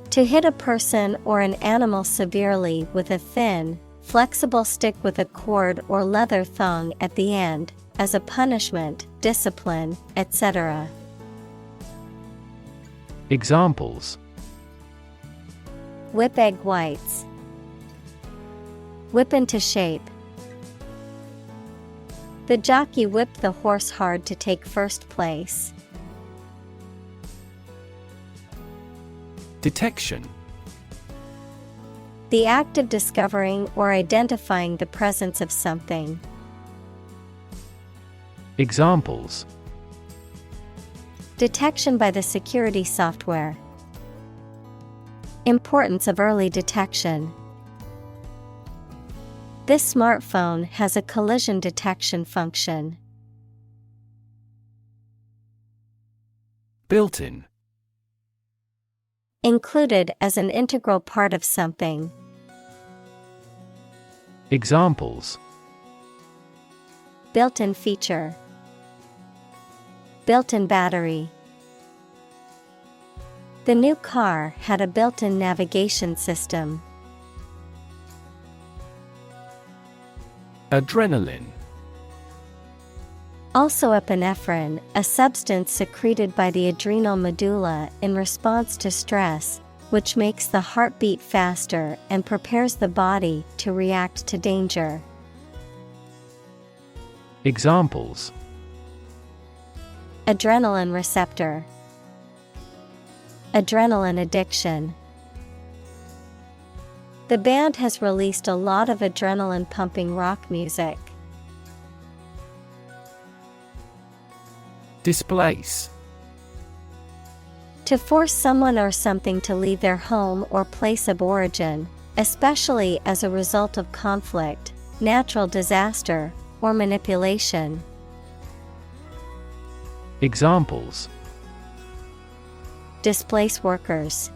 To hit a person or an animal severely with a thin, flexible stick with a cord or leather thong at the end, as a punishment, discipline, etc. Examples: whip egg whites, whip into shape. The jockey whipped the horse hard to take first place. Detection. The act of discovering or identifying the presence of something. Examples: detection by the security software. Importance of early detection. This smartphone has a collision detection function. Built-in. Included as an integral part of something. Examples: built-in feature. Built-in battery. The new car had a built-in navigation system. Adrenaline. Also epinephrine, a substance secreted by the adrenal medulla in response to stress, which makes the heart beat faster and prepares the body to react to danger. Examples: adrenaline receptor. Adrenaline addiction. The band has released a lot of adrenaline-pumping rock music. Displace. To force someone or something to leave their home or place of origin, especially as a result of conflict, natural disaster, or manipulation. Examples: displace workers.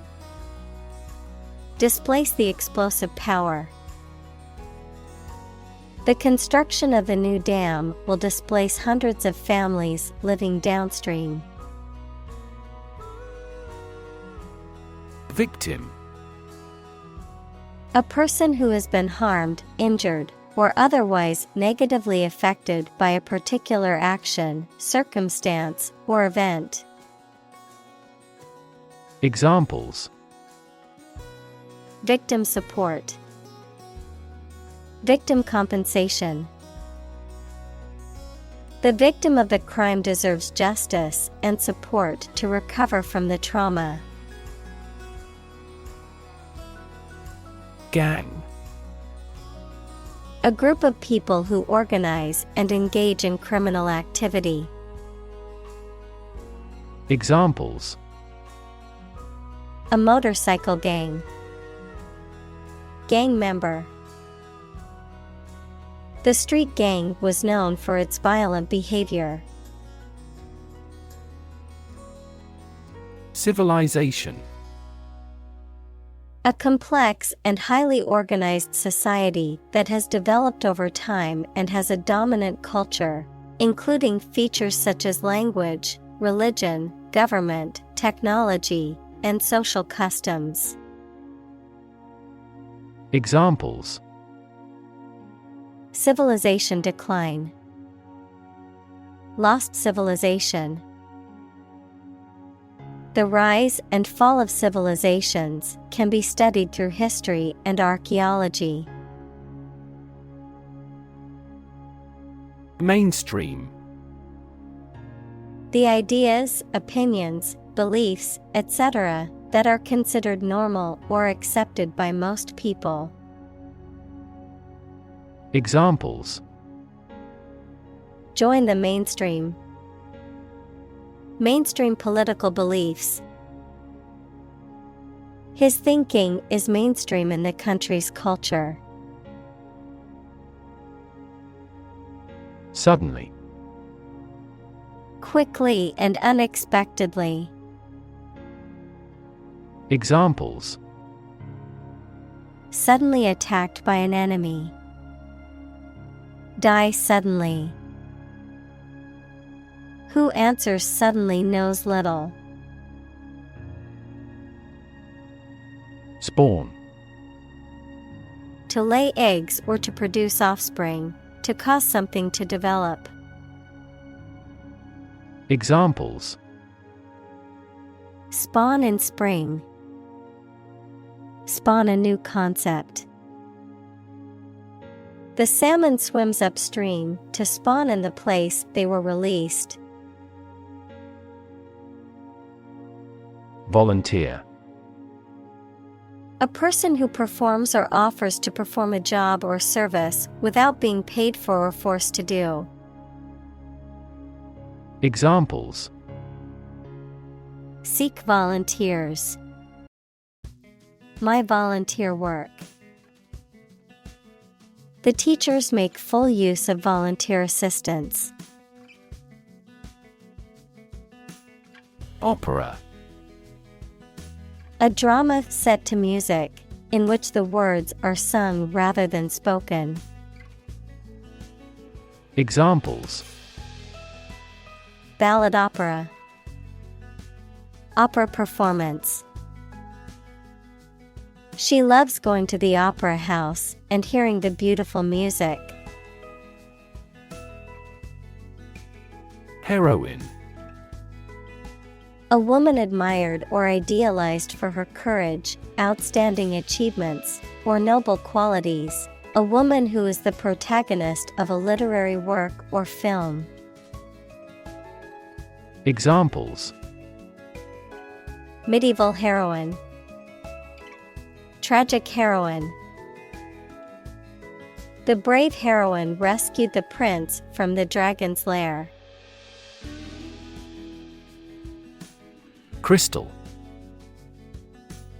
Displace the explosive power. The construction of the new dam will displace hundreds of families living downstream. Victim. A person who has been harmed, injured, or otherwise negatively affected by a particular action, circumstance, or event. Examples: victim support. Victim compensation. The victim of the crime deserves justice and support to recover from the trauma. Gang. A group of people who organize and engage in criminal activity. Examples: a motorcycle gang. Gang member. The street gang was known for its violent behavior. Civilization. A complex and highly organized society that has developed over time and has a dominant culture, including features such as language, religion, government, technology, and social customs. Examples: civilization decline. Lost civilization. The rise and fall of civilizations can be studied through history and archaeology. Mainstream. The ideas, opinions, beliefs, etc., that are considered normal or accepted by most people. Examples: join the mainstream. Mainstream political beliefs. His thinking is mainstream in the country's culture. Suddenly. Quickly and unexpectedly. Examples: Suddenly attacked by an enemy. Die suddenly. Who answers suddenly knows little. Spawn. To lay eggs or to produce offspring, to cause something to develop. Examples: Spawn in spring. Spawn a new concept. The salmon swims upstream to spawn in the place they were released. Volunteer. A person who performs or offers to perform a job or service without being paid for or forced to do. Examples: Seek volunteers. My volunteer work. The teachers make full use of volunteer assistance. Opera. A drama set to music, in which the words are sung rather than spoken. Examples: Ballad opera. Opera performance. She loves going to the opera house and hearing the beautiful music. Heroine. A woman admired or idealized for her courage, outstanding achievements, or noble qualities. A woman who is the protagonist of a literary work or film. Examples: Medieval heroine. Tragic heroine. The brave heroine rescued the prince from the dragon's lair. Crystal.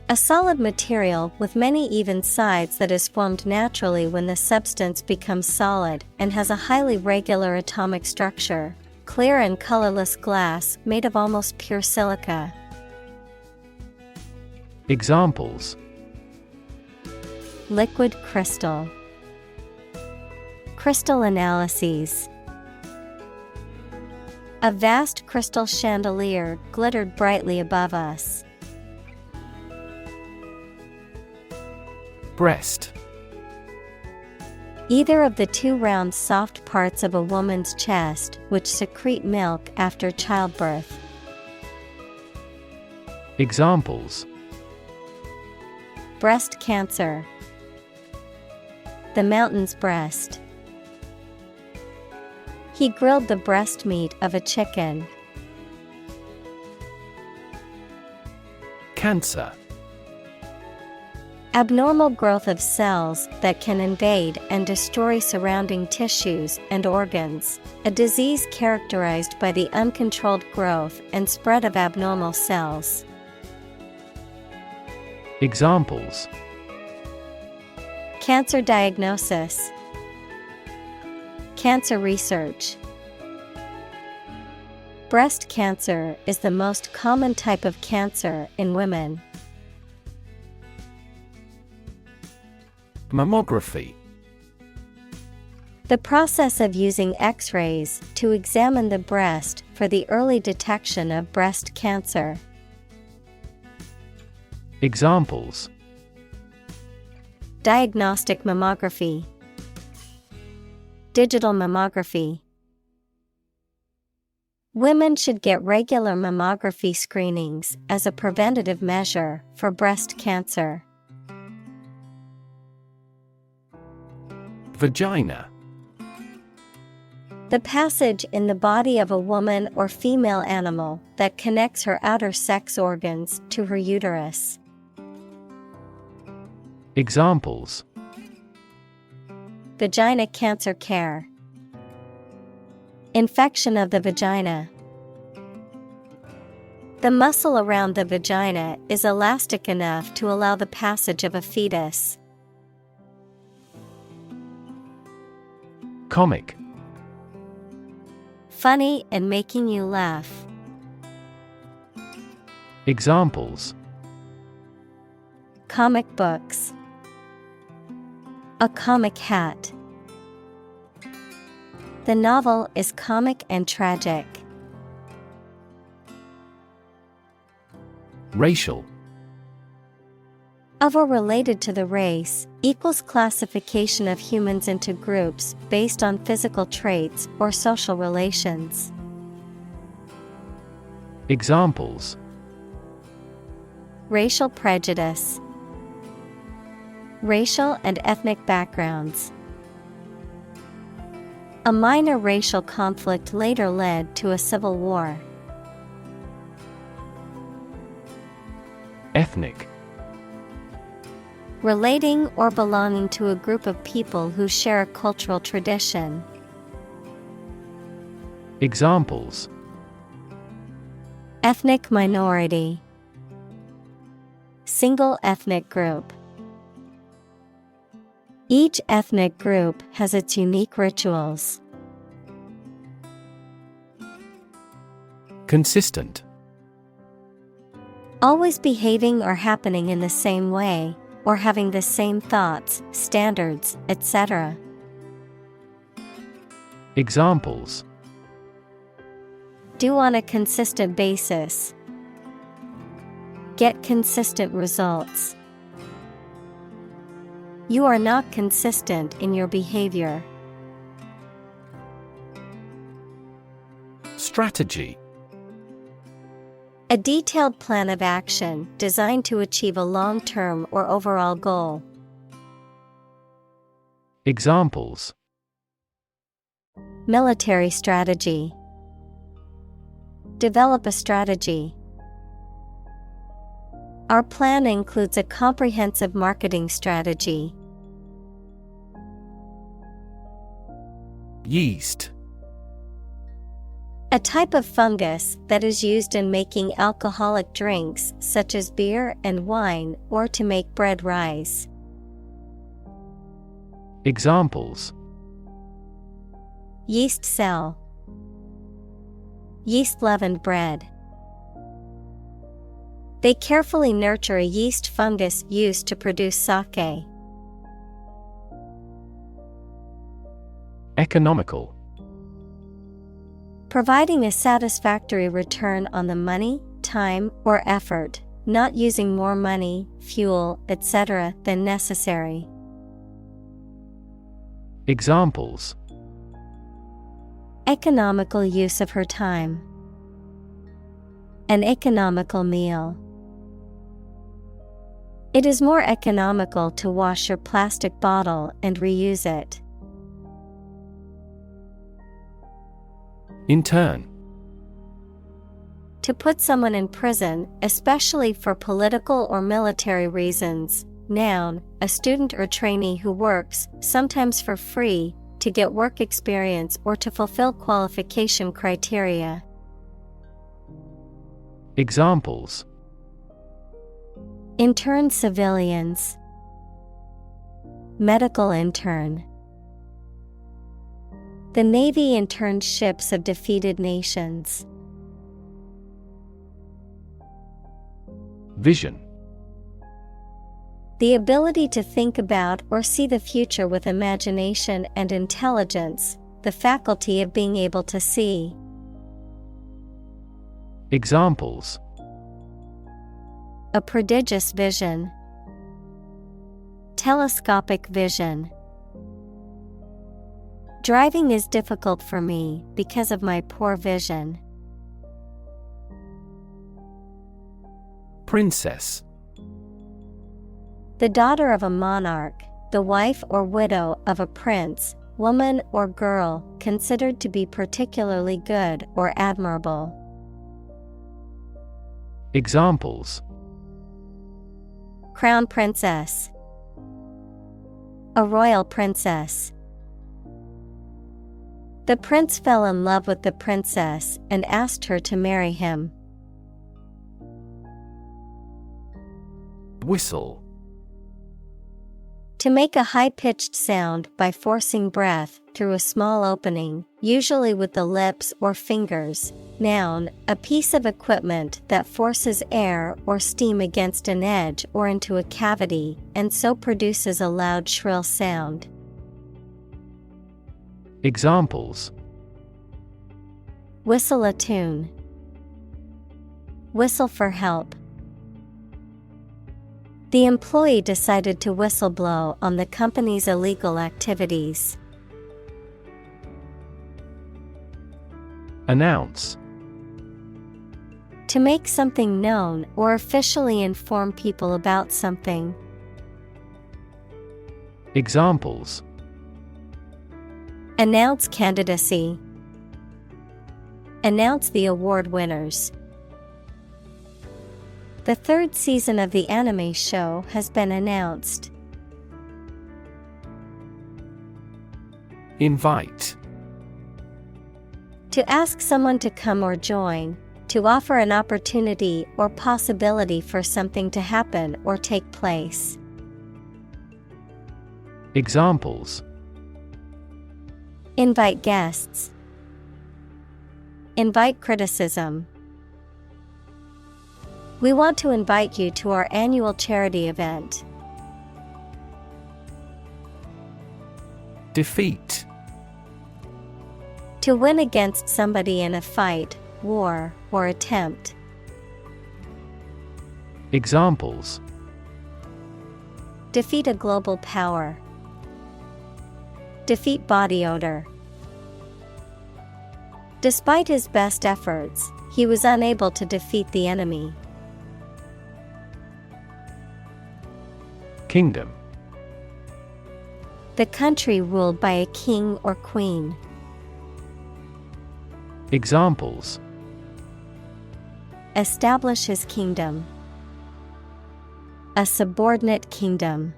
A solid material with many even sides that is formed naturally when the substance becomes solid and has a highly regular atomic structure. Clear and colorless glass made of almost pure silica. Examples: Liquid crystal. Crystal analyses. A vast crystal chandelier glittered brightly above us. Breast. Either of the two round soft parts of a woman's chest which secrete milk after childbirth. Examples: Breast cancer. The mountain's breast. He grilled the breast meat of a chicken. Cancer. Abnormal growth of cells that can invade and destroy surrounding tissues and organs. A disease characterized by the uncontrolled growth and spread of abnormal cells. Examples: Cancer diagnosis. Cancer research. Breast cancer is the most common type of cancer in women. Mammography. The process of using X-rays to examine the breast for the early detection of breast cancer. Examples: Diagnostic mammography. Digital mammography. Women should get regular mammography screenings as a preventative measure for breast cancer. Vagina. The passage in the body of a woman or female animal that connects her outer sex organs to her uterus. Examples: Vagina cancer care. Infection of the vagina. The muscle around the vagina is elastic enough to allow the passage of a fetus. Comic. funny and making you laugh. Examples: Comic books. A comic hat. The novel is comic and tragic. Racial. Of or related to the race, equals classification of humans into groups based on physical traits or social relations. Examples: Racial prejudice. Racial and ethnic backgrounds. A minor racial conflict later led to a civil war. Ethnic. Relating or belonging to a group of people who share a cultural tradition. Examples: Ethnic minority. Single ethnic group. Each ethnic group has its unique rituals. Consistent. Always behaving or happening in the same way, or having the same thoughts, standards, etc. Examples: Do on a consistent basis. Get consistent results. You are not consistent in your behavior. Strategy. A detailed plan of action designed to achieve a long-term or overall goal. Examples: Military strategy. Develop a strategy. Our plan includes a comprehensive marketing strategy. Yeast. A type of fungus that is used in making alcoholic drinks such as beer and wine or to make bread rise. Examples: Yeast cell. Yeast leavened bread. They carefully nurture a yeast fungus used to produce sake. Economical. Providing a satisfactory return on the money, time, or effort, not using more money, fuel, etc. than necessary. Examples: Economical use of her time. An economical meal. It is more economical to wash your plastic bottle and reuse it. Intern. To put someone in prison, especially for political or military reasons. Noun, a student or trainee who works, sometimes for free, to get work experience or to fulfill qualification criteria. Examples: Intern civilians. Medical intern. The Navy interned ships of defeated nations. Vision. The ability to think about or see the future with imagination and intelligence, the faculty of being able to see. Examples: A prodigious vision. Telescopic vision. Driving is difficult for me because of my poor vision. Princess. The daughter of a monarch, the wife or widow of a prince, woman or girl considered to be particularly good or admirable. Examples: Crown princess. A royal princess. The prince fell in love with the princess and asked her to marry him. Whistle. To make a high-pitched sound by forcing breath through a small opening, usually with the lips or fingers. Noun, a piece of equipment that forces air or steam against an edge or into a cavity, and so produces a loud shrill sound. Examples: Whistle a tune. Whistle for help. The employee decided to whistleblow on the company's illegal activities. Announce. To make something known or officially inform people about something. Examples: Announce candidacy. Announce the award winners. The third season of the anime show has been announced. Invite. To ask someone to come or join, to offer an opportunity or possibility for something to happen or take place. Examples: Invite guests. Invite criticism. We want to invite you to our annual charity event. Defeat. To win against somebody in a fight, war, or attempt. Examples: Defeat a global power. Defeat body odor. Despite his best efforts, he was unable to defeat the enemy. Kingdom. The country ruled by a king or queen. Examples: Establish his kingdom. A subordinate kingdom.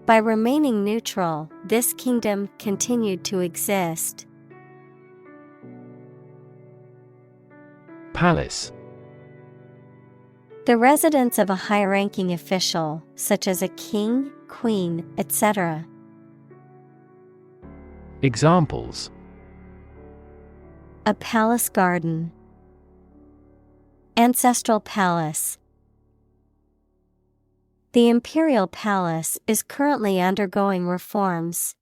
By remaining neutral, this kingdom continued to exist. Palace. The residence of a high-ranking official, such as a king, queen, etc. Examples: A palace garden. Ancestral palace. The imperial palace is currently undergoing reforms.